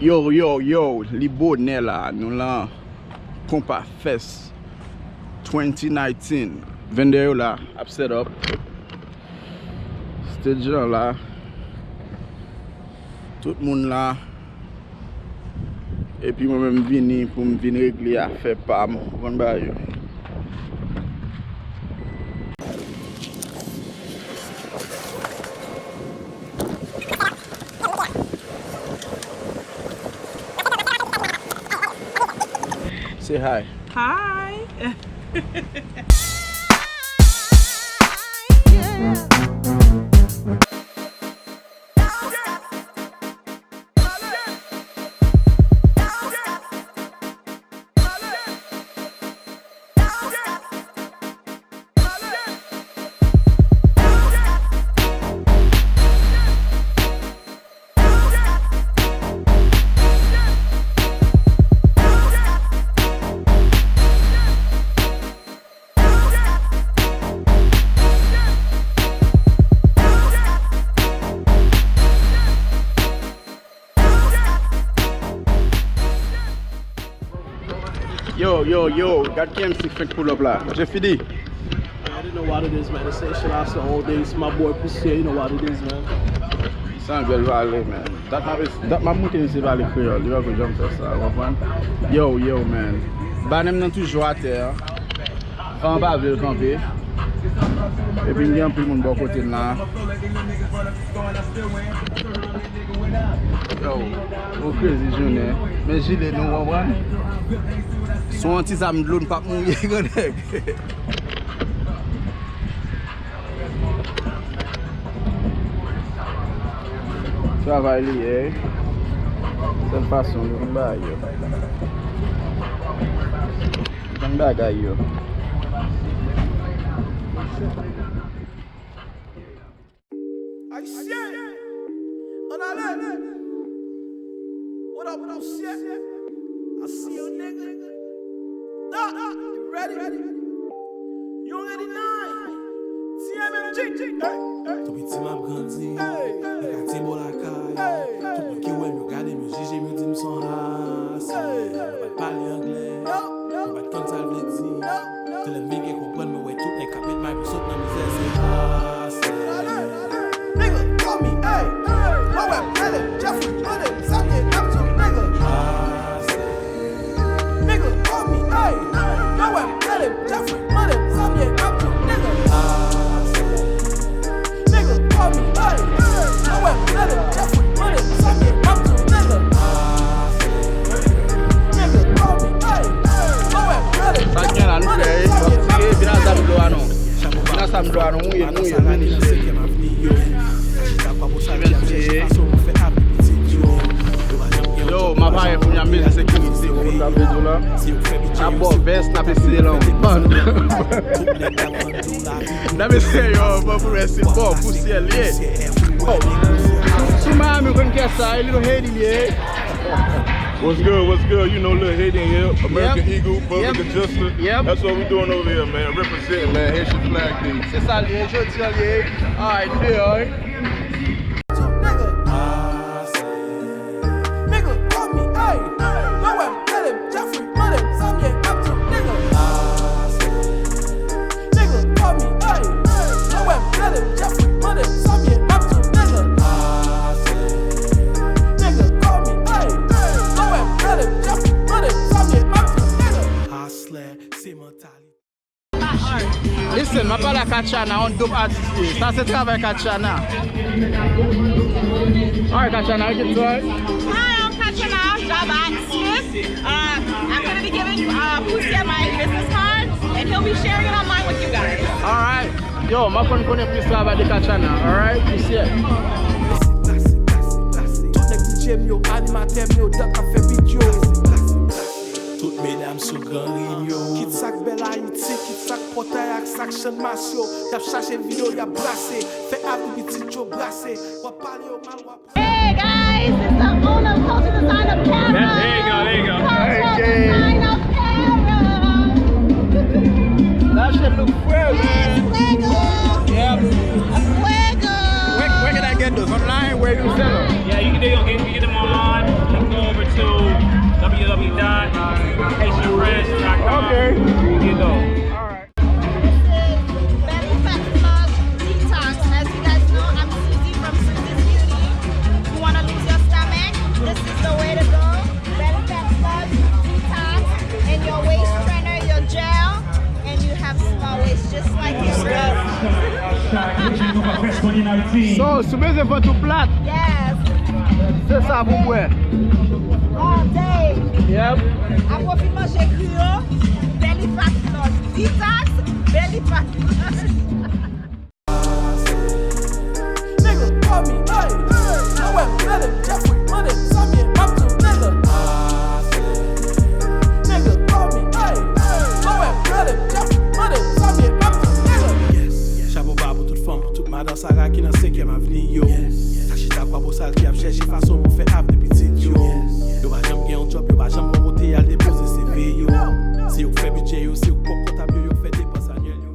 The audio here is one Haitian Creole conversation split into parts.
Yo, li bonne là, nous là, Compas Fest 2019. Vendeur là, ap set up. Stage là. Tout le monde là. Et puis moi-même vini pour me venir régler à faire pam. Bon bah yo. Say hi. Hi. Yo, got KMC Frank pull up là. J'ai fini. I didn't know what it is, man. They say shit out the old days. My boy Pousye, you know what it is, man. San bel valley, man. That my mountain is valley creole. You have to jump to ça, Yo, man. Banem nan toujours à terre. En bas ville camper. Et puis il y a un peu de monde bon côté là. Yo, au crazy journée. Mais gilet nous comprendre. Son anti-zam de l'eau pas mouiller connect. Travail lié. C'est façon de bailler. Dans bagay yo. Haitian. On allait. What up, Pousye? I see you, nigga. You ready? You already know. TMMG. Tout petit m'a grandi, le quartier bon la caille. Tout le monde qui aime regarder me juger, me dit me son race. On va parler anglais, on va comme ça le dit. Tout le monde qui comprend me ouais tout les capit ma vie saute dans misère c'est race. Nigga, call me, hey. My web, Ellen, Jeffrey, Money, Sunday, I'm too nigga. Nigga, call me, hey. My web, Ellen, Jeffrey, Money, Sunday, I'm too nigga. Nigga, call me, hey. My web, Ellen, Jeffrey, Money, Sunday, I'm too nigga. Nigga, call me, hey. My web, Ellen, Sakyan an fè, parce bina sam do anon. Bina sam do anon, mouye meni. Yo, ma pare pou mya meze sekirite ou la bezo la. A bo vest na pe se lan. Na pe se yo, pou resi bo, Pousye liye. Sou Miami kon ke sa, little Haiti liye. What's good? You know, little Haitian here, American Eagle, public adjuster. Yep. That's what we doing over here, man. Representing, man. Haitian flag day. Se sa liye, jodi liye. Alright, liye, alright. Listen, ma parle à Kachana, on dope artiste. Ça c'est travail Kachana. Alright Kachana, you can talk. Hi, I'm Katrina, job artist. I'm going to be giving Pousye my business card, and he'll be sharing it online with you guys. Alright. Yo, ma kon connaît plus travail de Kachana. Alright, Pousye. Tout les petits j'aime yo, animateur yo, dans café video. Toutes mesdames sous grand ring yo. Kit sac bel Haïti, kit sac portail ak sac chan masyo. Y'a cherché vidéo, y'a brassé. Fait avec petit Cho brassé. Wa parler au mal wa. Hey guys, it's the owner of Culture Design of Camera. There you go. Culture Design of Camera. That shit look fresh, man. Fuego. Yep. Fuego. Where can I get those? Online? Where you sell them? Yeah, you can get them online. You can go over www.haitianfriends.com. Okay. You know. As you guys know, I'm Susie from Susie's Beauty. You want to lose your stomach? This is the way to go. Belly fat slush, detox, and your waist trainer, your gel, and you have small waist just like your girl. So, soubeze fè tout plat. Yes. C'est ça pour moi. All day. Yep. Après, il mange cruo, belly fat slush, detox, belly fat slush. Nigga, call me, hey, no way, let him, Jeffrey, put him, some yeah, I'm too, nigga. Nigga, call me, hey, no way, let him, Jeffrey, put him, some yeah, I'm too, nigga. Yes, chapeau bas pour toute femme, pour toute madame Sarah qui dans 5e avenue yo. Ça chita quoi pour sale qui a cherché façon pour faire ave de petite yo. Yo va jamais gagner un job, yo va jamais monter à déposer CV yo. Si vous fait budget yo, si vous portable yo fait dépenses annuelles yo.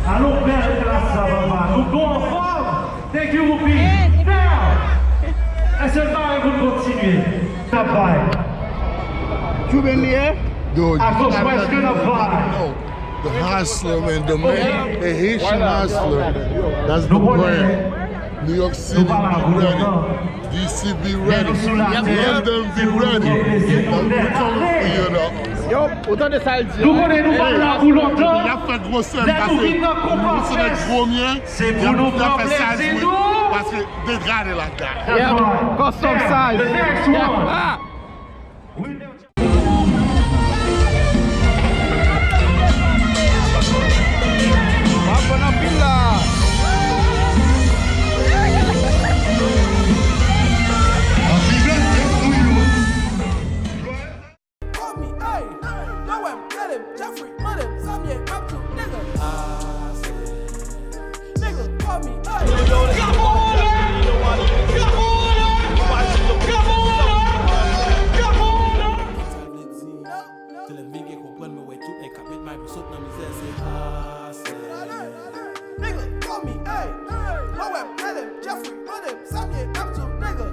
Allons faire de la savama. Nous go en forme. Thank you, Whoopi. Now. Et seulement vous continuez. Travail. Tu veux lier? Dude, À cause moi, est-ce que la vibe? no. The hustler, man, the man, the Haitian hustler. That's the brand. New York City be ready. DC be ready. London be ready. That's for you, though. Yo, autant de ça le dit. Nous connaissons pas là pour longtemps. Il a fait gros scène Là, parce nous que vivons dans Compas c'est notre Fest. gros mien. C'est pour nous Il a faire fait plaisir, ça nous. parce que they got it like that. Yep. Custom size. The next Yep. one. Ah. Vamos na pila. Call me, hey, no way, let him, Jeffrey, put him, some yeah, I'm too, nigga. Nigga, call me, hey. Till them big comprendre me ouais tout est capé de ma pour sauter dans misère c'est Nigga, call me, hey, no way, let him, Jeffrey, put him, some yeah, I'm too, nigga.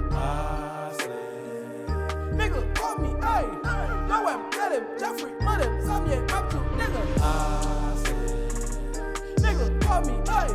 Nigga, call me, hey, no way, let him, Jeffrey, put him, some yeah, I'm too, nigga. Nigga, call me, hey.